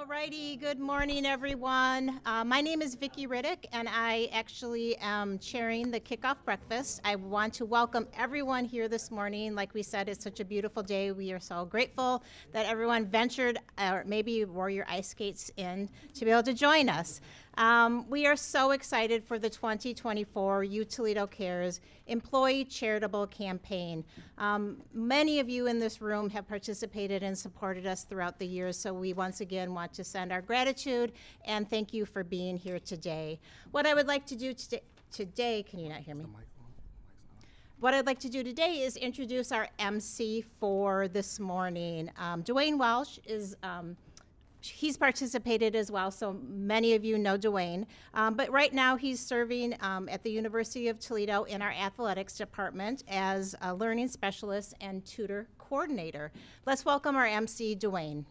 All righty, good morning, everyone. My name is Vicki Riddick, and I actually am chairing the Kickoff Breakfast. I want to welcome everyone here this morning. Like we said, it's such a beautiful day. We are so grateful that everyone ventured, or maybe wore your ice skates in to be able to join us. We are so excited for the 2024 UToledo Cares Employee Charitable Campaign. Many of you in this room have participated and supported us throughout the years, so we once again want to send our gratitude and thank you for being here today. What I would like to do today, can you not hear me? What I'd like to do today is introduce our MC for this morning. Dwayne Welsh is he's participated as well, so many of you know Dwayne. But right now he's serving at the University of Toledo in our athletics department as a learning specialist and tutor coordinator. Let's welcome our MC, Dwayne.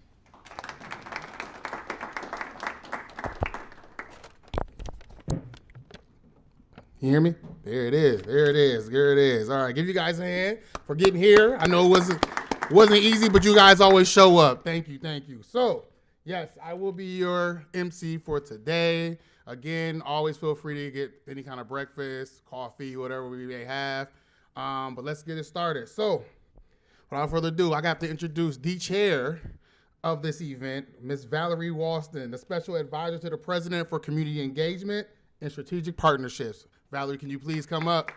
You hear me? There it is, there it is, there it is. All right, give you guys a hand for getting here. I know it wasn't easy, but you guys always show up. Thank you, thank you. So, yes, I will be your MC for today. Again, always feel free to get any kind of breakfast, coffee, whatever we may have. But let's get it started. So, without further ado, I got to introduce the chair of this event, Ms. Valerie Walston, the Special Advisor to the President for Community Engagement and Strategic Partnerships. Valerie, can you please come up?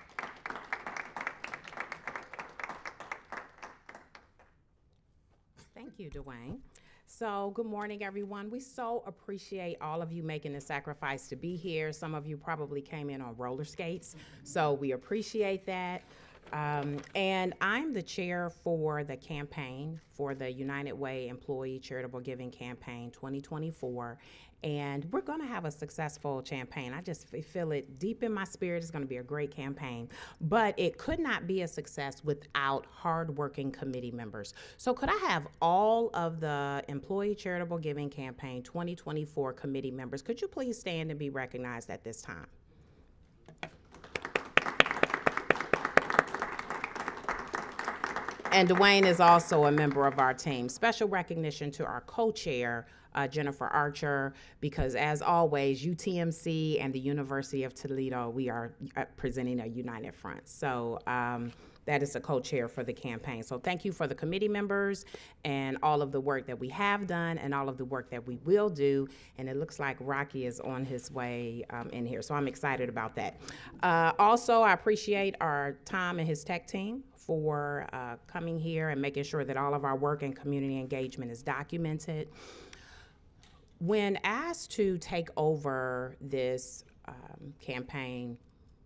Thank you, Dwayne. So good morning, everyone. We so appreciate all of you making the sacrifice to be here. Some of you probably came in on roller skates, so we appreciate that. And I'm the chair for the campaign for the United Way Employee Charitable Giving Campaign 2024. And we're going to have a successful campaign. I just feel it deep in my spirit. It's going to be a great campaign. But it could not be a success without hardworking committee members. So could I have all of the Employee Charitable Giving Campaign 2024 committee members, could you please stand and be recognized at this time? And Dwayne is also a member of our team. Special recognition to our co-chair, Jennifer Archer, because as always, UTMC and the University of Toledo, we are presenting a united front. So that is the co-chair for the campaign. So thank you for the committee members and all of the work that we have done and all of the work that we will do. And it looks like Rocky is on his way in here. So I'm excited about that. Also, I appreciate our Tom and his tech team for coming here and making sure that all of our work and community engagement is documented. When asked to take over this campaign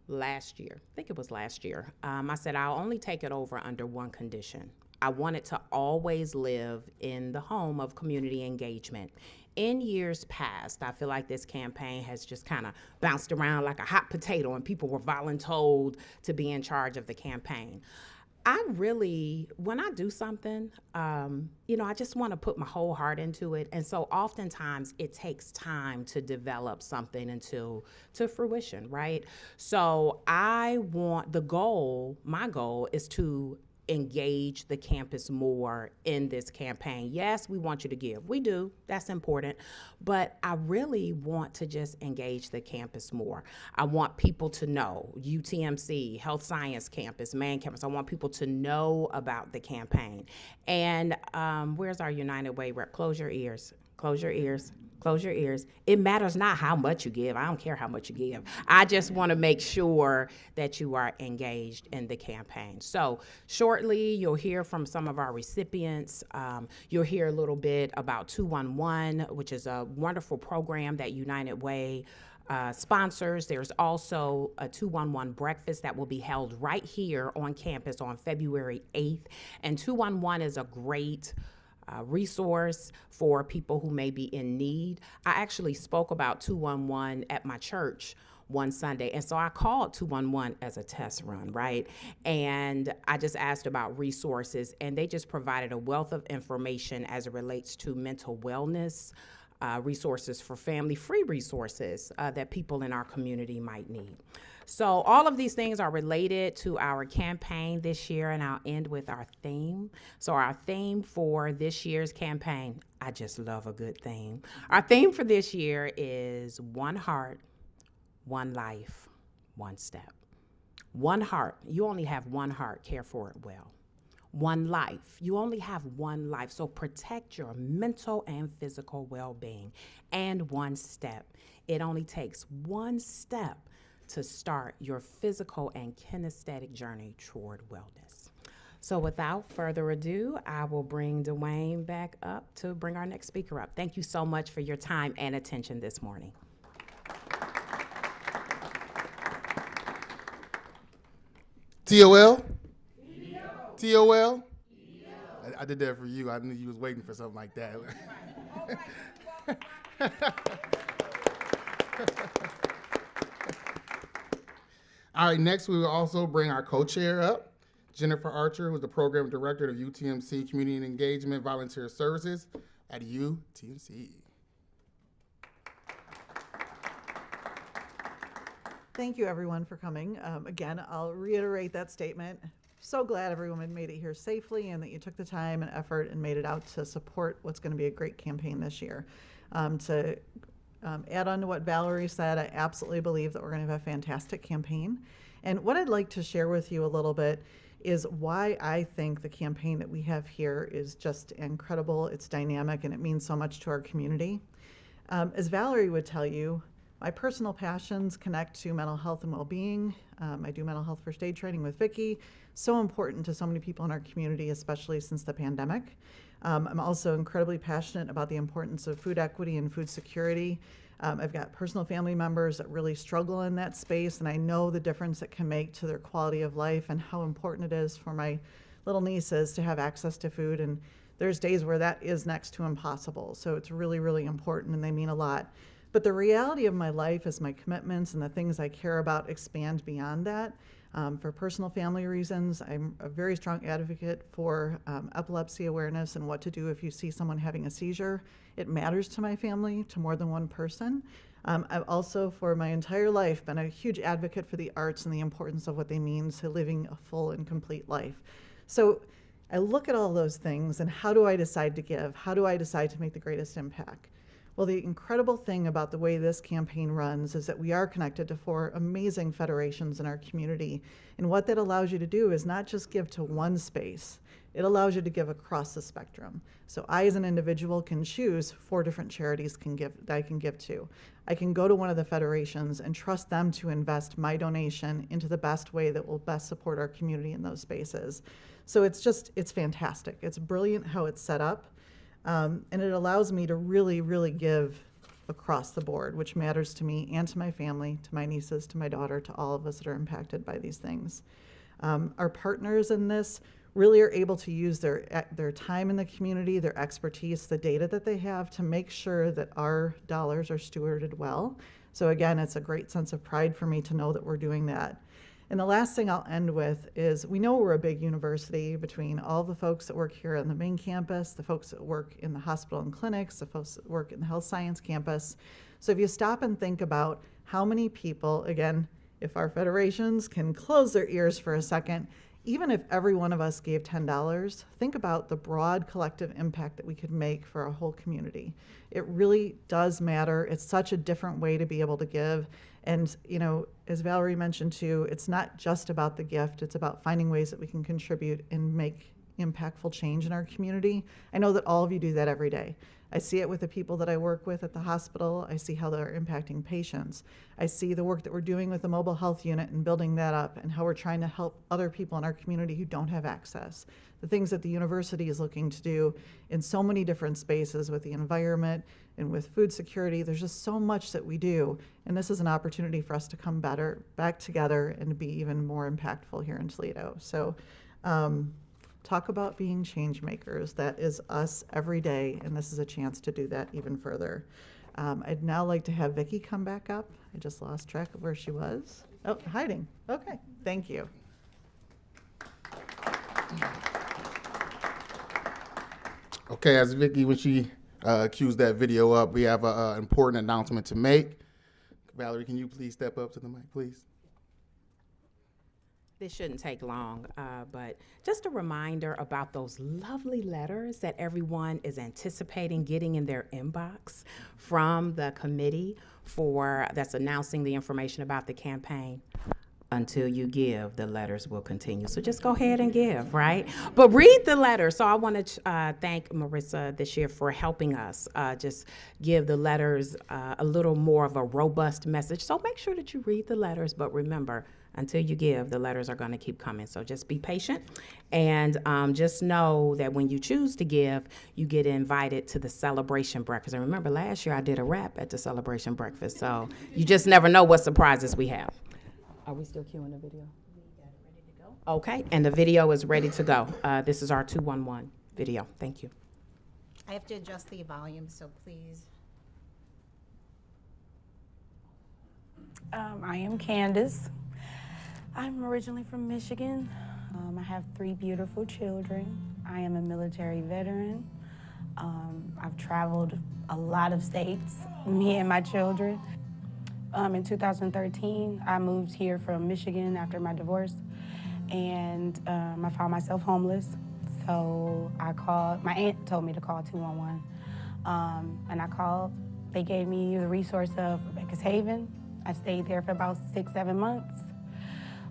last year, I think it was last year, I said I'll only take it over under one condition. I want it to always live in the home of community engagement. In years past, I feel like this campaign has just kind of bounced around like a hot potato and people were voluntold to be in charge of the campaign. I really, when I do something, I just want to put my whole heart into it. And so oftentimes it takes time to develop something to fruition, right? So my goal is to engage the campus more in this campaign. Yes, we want you to give. We do. That's important. But I really want to just engage the campus more. I want people to know, UTMC, Health Science Campus, Main Campus, I want people to know about the campaign. And where's our United Way rep? Close your ears. Close your ears. Close your ears. It matters not how much you give. I don't care how much you give. I just want to make sure that you are engaged in the campaign. So shortly, you'll hear from some of our recipients. You'll hear a little bit about 211, which is a wonderful program that United Way sponsors. There's also a 211 breakfast that will be held right here on campus on February 8th. And 211 is a great resource for people who may be in need. I actually spoke about 211 at my church one Sunday, and so I called 211 as a test run, right? And I just asked about resources, and they just provided a wealth of information as it relates to mental wellness, resources for family, free resources that people in our community might need. So all of these things are related to our campaign this year, and I'll end with our theme. So our theme for this year's campaign, I just love a good theme. Our theme for this year is one heart, one life, one step. One heart, you only have one heart, care for it well. One life, you only have one life, so protect your mental and physical well-being. And one step, it only takes one step to start your physical and kinesthetic journey toward wellness. So without further ado, I will bring Dwayne back up to bring our next speaker up. Thank you so much for your time and attention this morning. TOL? TOL? I did that for you. I knew you was waiting for something like that. All right, next we will also bring our co-chair up, Jennifer Archer, who's the program director of UTMC Community and Engagement Volunteer Services at UTMC. Thank you, everyone, for coming. Again, I'll reiterate that statement. So glad everyone made it here safely and that you took the time and effort and made it out to support what's going to be a great campaign this year. To add on to what Valerie said, I absolutely believe that we're going to have a fantastic campaign. And what I'd like to share with you a little bit is why I think the campaign that we have here is just incredible, it's dynamic, and it means so much to our community. As Valerie would tell you, my personal passions connect to mental health and well-being. I do mental health first aid training with Vicki. So important to so many people in our community, especially since the pandemic. I'm also incredibly passionate about the importance of food equity and food security. I've got personal family members that really struggle in that space, and I know the difference it can make to their quality of life and how important it is for my little nieces to have access to food. And there's days where that is next to impossible. So it's really, really important, and they mean a lot. But the reality of my life is my commitments and the things I care about expand beyond that. For personal family reasons, I'm a very strong advocate for epilepsy awareness and what to do if you see someone having a seizure. It matters to my family, to more than one person. I've also, for my entire life, been a huge advocate for the arts and the importance of what they mean to living a full and complete life. So I look at all those things, and how do I decide to give? How do I decide to make the greatest impact? Well, the incredible thing about the way this campaign runs is that we are connected to 4 amazing federations in our community. And what that allows you to do is not just give to one space, it allows you to give across the spectrum. So I, as an individual, can choose 4 different charities that I can give to. I can go to one of the federations and trust them to invest my donation into the best way that will best support our community in those spaces. So it's fantastic. It's brilliant how it's set up. And it allows me to really, really give across the board, which matters to me and to my family, to my nieces, to my daughter, to all of us that are impacted by these things. Our partners in this really are able to use their time in the community, their expertise, the data that they have to make sure that our dollars are stewarded well. So again, it's a great sense of pride for me to know that we're doing that. And the last thing I'll end with is we know we're a big university between all the folks that work here on the main campus, the folks that work in the hospital and clinics, the folks that work in the health science campus. So if you stop and think about how many people, again, if our federations can close their ears for a second, even if every one of us gave $10, think about the broad collective impact that we could make for our whole community. It really does matter. It's such a different way to be able to give. And, you know, as Valerie mentioned too, it's not just about the gift, it's about finding ways that we can contribute and make impactful change in our community. I know that all of you do that every day. I see it with the people that I work with at the hospital. I see how they're impacting patients. I see the work that we're doing with the mobile health unit and building that up, and how we're trying to help other people in our community who don't have access. The things that the university is looking to do in so many different spaces with the environment and with food security. There's just so much that we do, and this is an opportunity for us to come back together and be even more impactful here in Toledo. So talk about being change makers. That is us every day, and this is a chance to do that even further. I'd now like to have Vicki come back up. I just lost track of where she was. Oh, hiding. Okay, thank you. Okay, as Vicki, when she cues that video up, we have an important announcement to make. Valerie, can you please step up to the mic, please? This shouldn't take long, but just a reminder about those lovely letters that everyone is anticipating getting in their inbox from the committee that's announcing the information about the campaign. Until you give, the letters will continue. So just go ahead and give, right? But read the letter. So I want to thank Marissa this year for helping us just give the letters a little more of a robust message. So make sure that you read the letters, but remember, until you give, the letters are going to keep coming. So just be patient, and just know that when you choose to give, you get invited to the celebration breakfast. And remember, last year I did a rap at the celebration breakfast. So you just never know what surprises we have. Are we still queuing the video? Ready to go? Okay, and the video is ready to go. This is our 211 video. Thank you. I have to adjust the volume, so please. I am Candace. I'm originally from Michigan. I have 3 beautiful children. I am a military veteran. I've traveled a lot of states, me and my children. In 2013, I moved here from Michigan after my divorce, and I found myself homeless. So I called, my aunt told me to call 211, and I called. They gave me the resource of Rebecca's Haven. I stayed there for about 6-7 months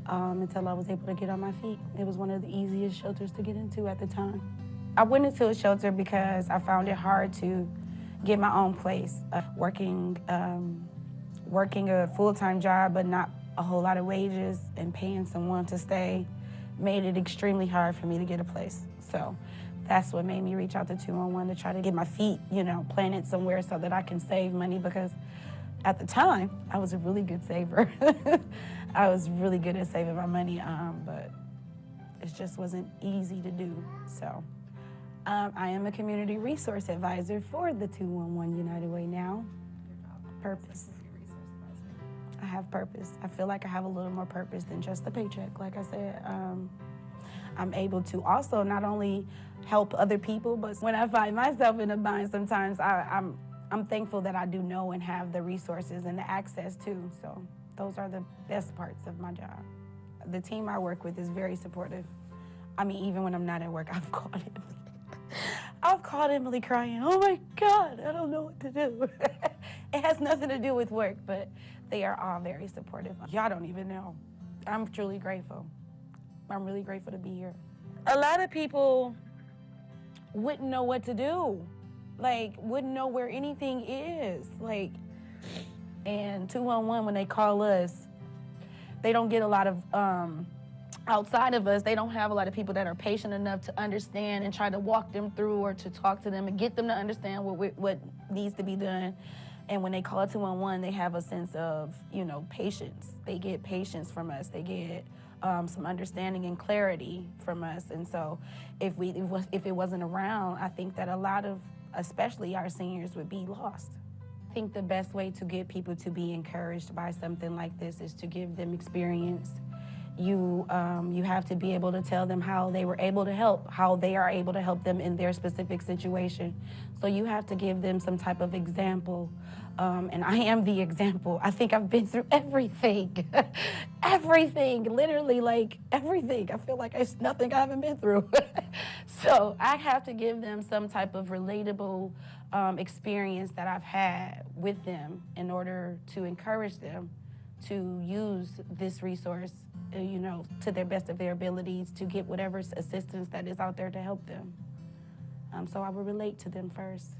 until I was able to get on my feet. It was one of the easiest shelters to get into at the time. I went into a shelter because I found it hard to get my own place, working a full-time job but not a whole lot of wages, and paying someone to stay made it extremely hard for me to get a place. So that's what made me reach out to 211 to try to get my feet, planted somewhere so that I can save money, because at the time I was a really good saver. I was really good at saving my money, but it just wasn't easy to do. So I am a community resource advisor for the 211 United Way now. Purpose. I have purpose. I feel like I have a little more purpose than just the paycheck. Like I said, I'm able to also not only help other people, but when I find myself in a bind sometimes, I'm thankful that I do know and have the resources and the access too. So those are the best parts of my job. The team I work with is very supportive. I mean, even when I'm not at work, I've called Emily crying, oh my God, I don't know what to do. It has nothing to do with work, but they are all very supportive. Y'all don't even know. I'm truly grateful. I'm really grateful to be here. A lot of people wouldn't know what to do, wouldn't know where anything is. And 211, when they call us, they don't get a lot of, outside of us, they don't have a lot of people that are patient enough to understand and try to walk them through or to talk to them and get them to understand what needs to be done. And when they call 211, they have a sense of, patience. They get patience from us. They get some understanding and clarity from us. And so if it wasn't around, I think that a lot of, especially our seniors, would be lost. I think the best way to get people to be encouraged by something like this is to give them experience. You have to be able to tell them how they were able to help, how they are able to help them in their specific situation. So you have to give them some type of example. And I am the example. I think I've been through everything. Everything, literally everything. I feel like it's nothing I haven't been through. So I have to give them some type of relatable experience that I've had with them in order to encourage them to use this resource, to their best of their abilities, to get whatever assistance that is out there to help them. So I will relate to them first.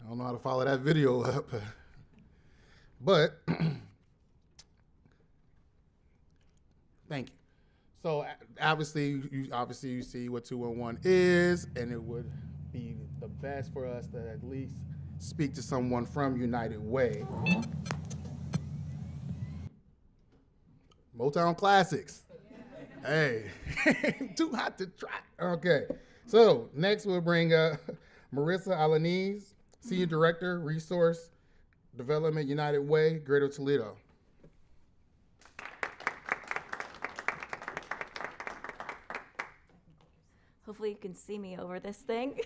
I don't know how to follow that video up, but thank you. So obviously you see what 211 is, and it would be the best for us to at least speak to someone from United Way. Motown Classics. Hey, too hot to try. Okay, so next we'll bring Marissa Alaniz, Senior Director, Resource Development, United Way, Greater Toledo. Hopefully you can see me over this thing.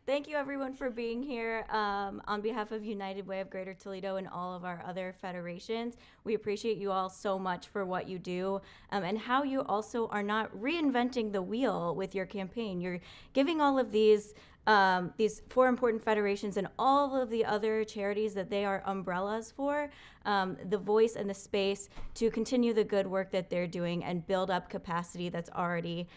Thank you everyone for being here. On behalf of United Way of Greater Toledo and all of our other federations, we appreciate you all so much for what you do and how you also are not reinventing the wheel with your campaign. You're giving all of these four important federations and all of the other charities that they are umbrellas for, the voice and the space to continue the good work that they're doing and build up capacity that's already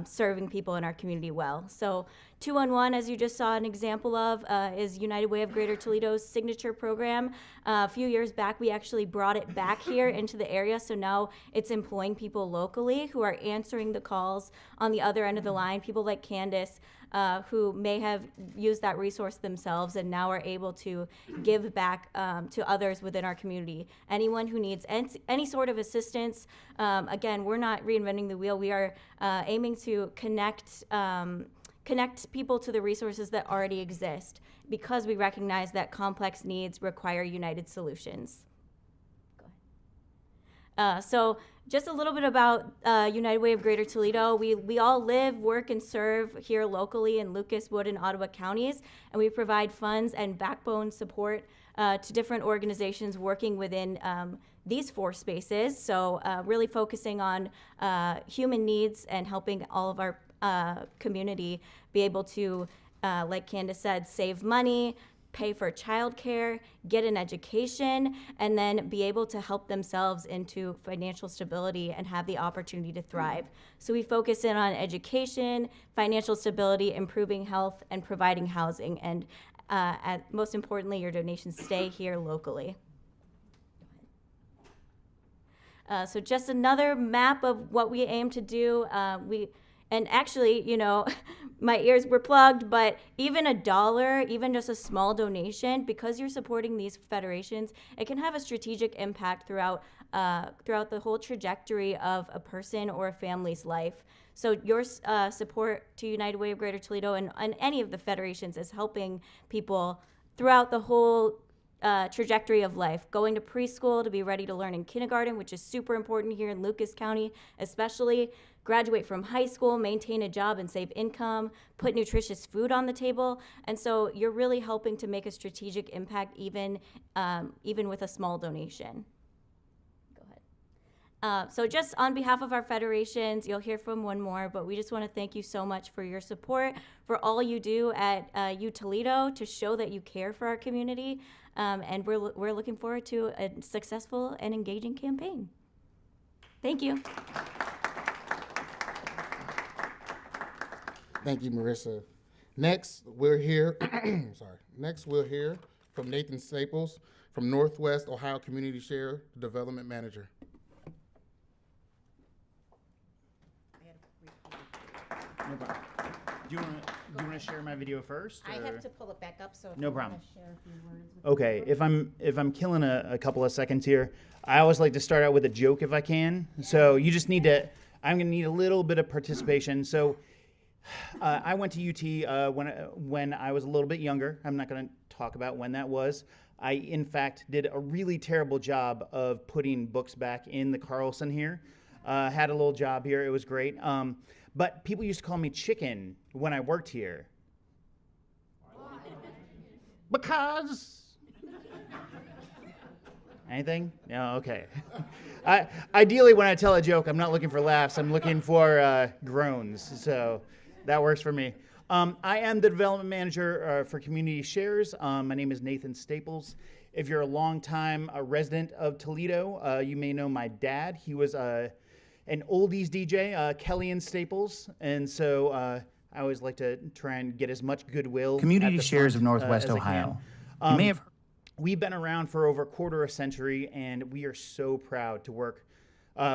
serving people in our community well. So 2-on-1, as you just saw an example of, is United Way of Greater Toledo's signature program. A few years back, we actually brought it back here into the area, so now it's employing people locally who are answering the calls on the other end of the line, people like Candace, who may have used that resource themselves and now are able to give back to others within our community. Anyone who needs any sort of assistance, again, we're not reinventing the wheel. We are aiming to connect people to the resources that already exist because we recognize that complex needs require united solutions. Go ahead. So just a little bit about United Way of Greater Toledo. We all live, work, and serve here locally in Lucas, Wood, and Ottawa counties, and we provide funds and backbone support to different organizations working within these four spaces. So really focusing on human needs and helping all of our community be able to, like Candace said, save money, pay for childcare, get an education, and then be able to help themselves into financial stability and have the opportunity to thrive. So we focus in on education, financial stability, improving health, and providing housing. And most importantly, your donations stay here locally. So just another map of what we aim to do. And actually, you know, my ears were plugged, but even $1, even just a small donation, because you're supporting these federations, it can have a strategic impact throughout the whole trajectory of a person or a family's life. So your support to United Way of Greater Toledo and any of the federations is helping people throughout the whole trajectory of life, going to preschool to be ready to learn in kindergarten, which is super important here in Lucas County, especially graduate from high school, maintain a job and save income, put nutritious food on the table. And so you're really helping to make a strategic impact even with a small donation. Go ahead. So just on behalf of our federations, you'll hear from one more, but we just want to thank you so much for your support, for all you do at UToledo to show that you care for our community. And we're looking forward to a successful and engaging campaign. Thank you. Thank you, Marissa. Next, we'll hear Next, we'll hear from Nathan Staples from Northwest Ohio Community Share Development Manager. No problem. Do you want to share my video first? I or- have to pull it back up, so if No you wanna problem. share a few words with Okay, if I'm killing a couple of seconds here, I always like to start out with a joke if I can. So you just need to. I'm gonna need a little bit of participation. So I went to UT when I was a little bit younger. I'm not gonna talk about when that was. I in fact did a really terrible job of putting books back in the Carlson here. Had a little job here. It was great. But people used to call me Chicken when I worked here. Because. Anything? No, okay. Ideally, when I tell a joke, I'm not looking for laughs. I'm looking for groans. So that works for me. I am the development manager for Community Shares. My name is Nathan Staples. If you're a longtime resident of Toledo, you may know my dad. He was an oldies DJ, Kellyanne Staples, and so I always like to try and get as much goodwill. Community at the Shares front, of Northwest as I Ohio. can. You may have We've been around for over a quarter of a century, and we are so proud to work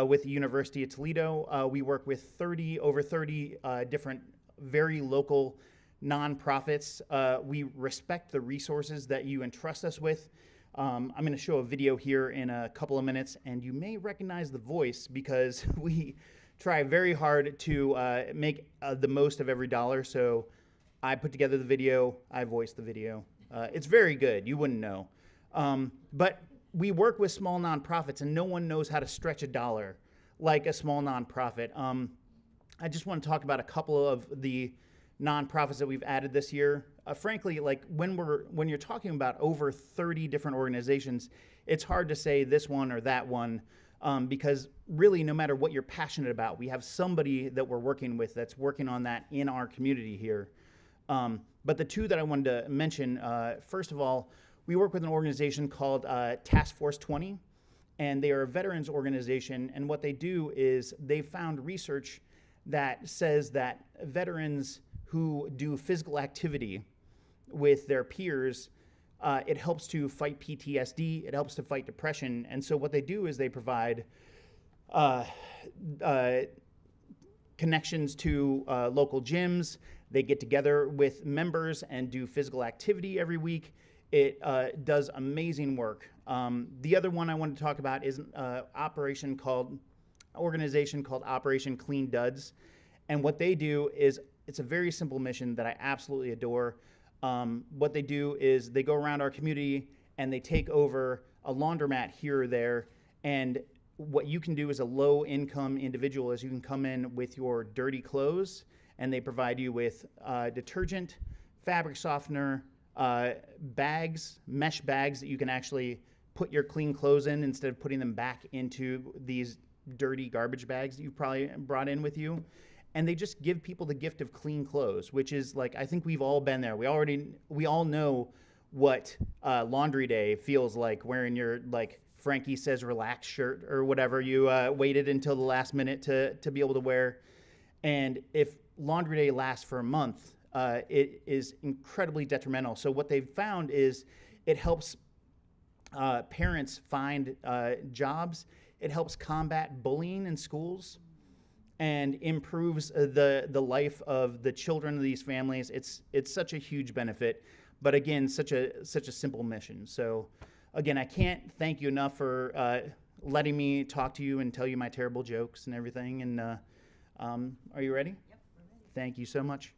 with the University of Toledo. We work with over 30 different, very local nonprofits. We respect the resources that you entrust us with. I'm going to show a video here in a couple of minutes, and you may recognize the voice because we try very hard to make the most of every dollar. So I put together the video, I voiced the video. It's very good, you wouldn't know. But we work with small nonprofits, and no one knows how to stretch a dollar like a small nonprofit. I just want to talk about a couple of the nonprofits that we've added this year. frankly, like when you're talking about over 30 different organizations, it's hard to say this one or that one, because really, no matter what you're passionate about, we have somebody that we're working with that's working on that in our community here. But the two that I wanted to mention, first of all, we work with an organization called Task Force 20, and they are a veterans organization. And what they do is they found research that says that veterans who do physical activity with their peers, it helps to fight PTSD, it helps to fight depression. And so what they do is they provide connections to local gyms. They get together with members and do physical activity every week. It does amazing work. The other one I wanted to talk about is an organization called Operation Clean Duds. And what they do is, it's a very simple mission that I absolutely adore. What they do is they go around our community and they take over a laundromat here or there. And what you can do as a low-income individual is you can come in with your dirty clothes, and they provide you with detergent, fabric softener, bags, mesh bags that you can actually put your clean clothes in instead of putting them back into these dirty garbage bags that you probably brought in with you. And they just give people the gift of clean clothes, which is like, I think we've all been there. We all know what laundry day feels like, wearing your, like, Frankie Says Relax shirt or whatever you waited until the last minute to be able to wear. And if laundry day lasts for a month, it is incredibly detrimental. So what they've found is it helps parents find jobs. It helps combat bullying in schools and improves the life of the children of these families. It's such a huge benefit, but again, such a simple mission. So again, I can't thank you enough for letting me talk to you and tell you my terrible jokes and everything. And are you ready? Yep, we're ready. Thank you so much.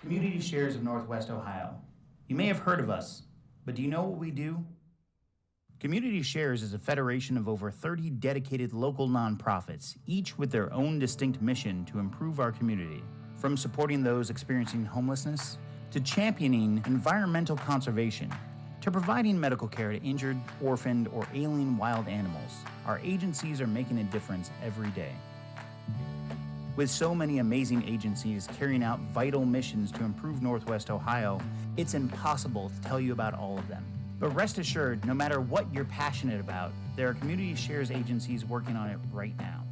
Community Shares of Northwest Ohio. You may have heard of us, but do you know what we do? Community Shares is a federation of over 30 dedicated local nonprofits, each with their own distinct mission to improve our community. From supporting those experiencing homelessness, to championing environmental conservation, to providing medical care to injured, orphaned, or alien wild animals, our agencies are making a difference every day. With so many amazing agencies carrying out vital missions to improve Northwest Ohio, it's impossible to tell you about all of them. But rest assured, no matter what you're passionate about, there are Community Shares agencies working on it right now.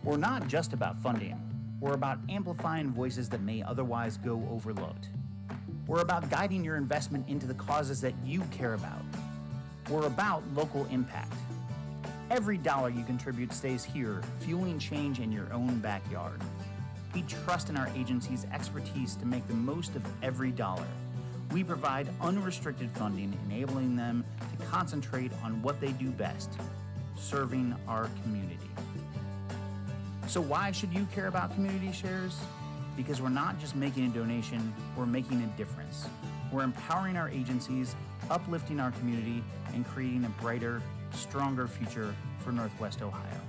We're not just about funding. We're about amplifying voices that may otherwise go overlooked. We're about guiding your investment into the causes that you care about. We're about local impact. Every dollar you contribute stays here, fueling change in your own backyard. We trust in our agency's expertise to make the most of every dollar. We provide unrestricted funding, enabling them to concentrate on what they do best, serving our community. So why should you care about Community Shares? Because we're not just making a donation, we're making a difference. We're empowering our agencies, uplifting our community, and creating a brighter, stronger future for Northwest Ohio.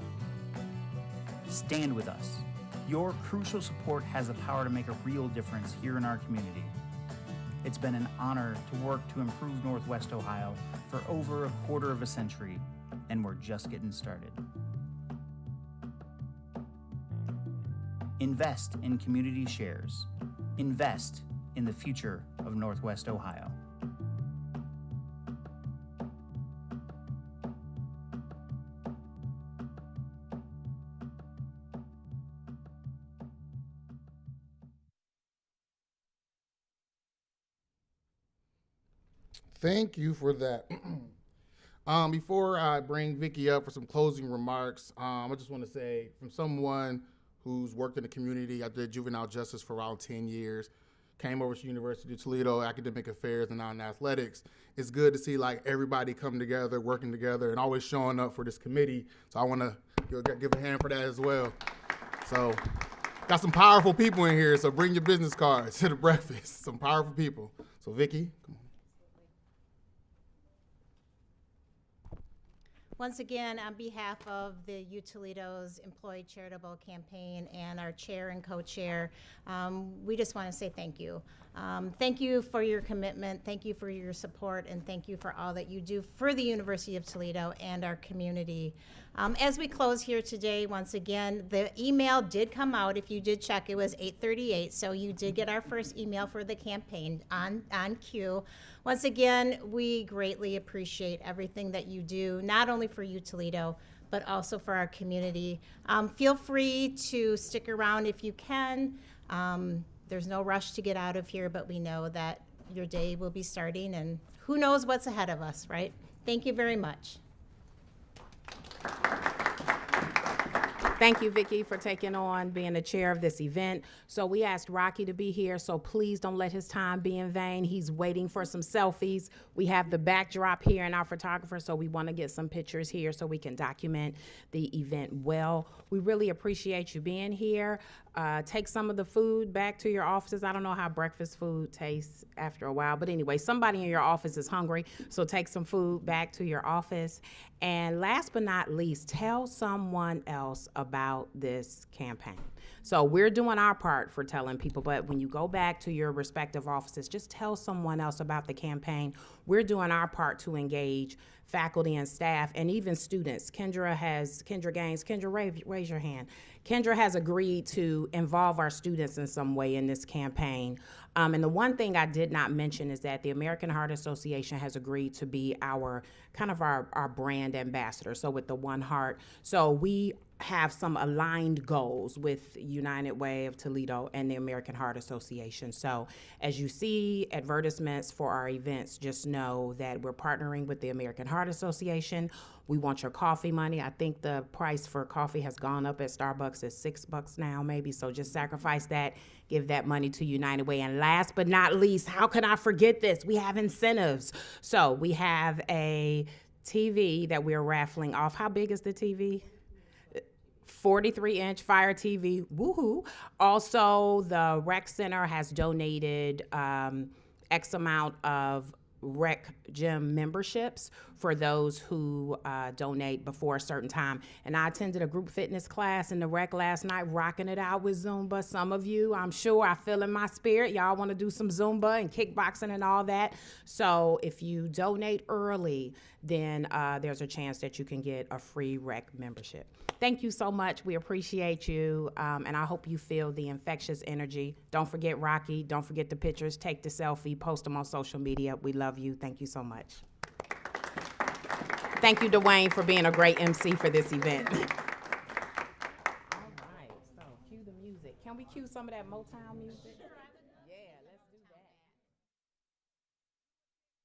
Stand with us. Your crucial support has the power to make a real difference here in our community. It's been an honor to work to improve Northwest Ohio for over a quarter of a century, and we're just getting started. Invest in Community Shares. Invest in the future of Northwest Ohio. Thank you for that. Before I bring Vicki up for some closing remarks, I just want to say, from someone who's worked in the community, I did juvenile justice for around 10 years, came over to University of Toledo, academic affairs and non-athletics. It's good to see like everybody come together, working together, and always showing up for this committee. So I want to give a hand for that as well. So got some powerful people in here, so bring your business cards to the breakfast. Some powerful people. So Vicki, come on. once again, on behalf of the UToledo's Employee Charitable Campaign and our chair and co-chair, we just want to say thank you. Thank you for your commitment, thank you for your support, and thank you for all that you do for the University of Toledo and our community. As we close here today, once again, the email did come out. If you did check, it was 8:38, so you did get our first email for the campaign on cue. Once again, we greatly appreciate everything that you do, not only for UToledo, but also for our community. Feel free to stick around if you can. There's no rush to get out of here, but we know that your day will be starting, and who knows what's ahead of us, right? Thank you very much. Thank you, Vicki, for taking on being the chair of this event. So we asked Rocky to be here, so please don't let his time be in vain. He's waiting for some selfies. We have the backdrop here and our photographer, so we want to get some pictures here so we can document the event well. We really appreciate you being here. Take some of the food back to your offices. I don't know how breakfast food tastes after a while, but anyway, somebody in your office is hungry, so take some food back to your office. And last but not least, tell someone else about this campaign. So we're doing our part for telling people, but when you go back to your respective offices, just tell someone else about the campaign. We're doing our part to engage faculty and staff and even students. Kendra Gaines, raise your hand. Kendra has agreed to involve our students in some way in this campaign. And the one thing I did not mention is that the American Heart Association has agreed to be our brand ambassador, so with the One Heart. So we have some aligned goals with United Way of Toledo and the American Heart Association. So as you see advertisements for our events, just know that we're partnering with the American Heart Association. We want your coffee money. I think the price for coffee has gone up at Starbucks. It's $6 now maybe, so just sacrifice that, give that money to United Way. And last but not least, how can I forget this? We have incentives. So we have a TV that we're raffling off. How big is the TV? 43-inch Fire TV, woohoo. Also, the rec center has donated X amount of rec gym memberships for those who donate before a certain time. And I attended a group fitness class in the rec last night, rocking it out with Zumba. Some of you, I'm sure, I feel in my spirit, y'all want to do some Zumba and kickboxing and all that. So if you donate early, then there's a chance that you can get a free rec membership. Thank you so much. We appreciate you, and I hope you feel the infectious energy. Don't forget Rocky. Don't forget the pictures. Take the selfie. Post them on social media. We love you. Thank you so much. Thank you, Dwayne, for being a great MC for this event. All right, so cue the music. Can we cue some of that Motown music?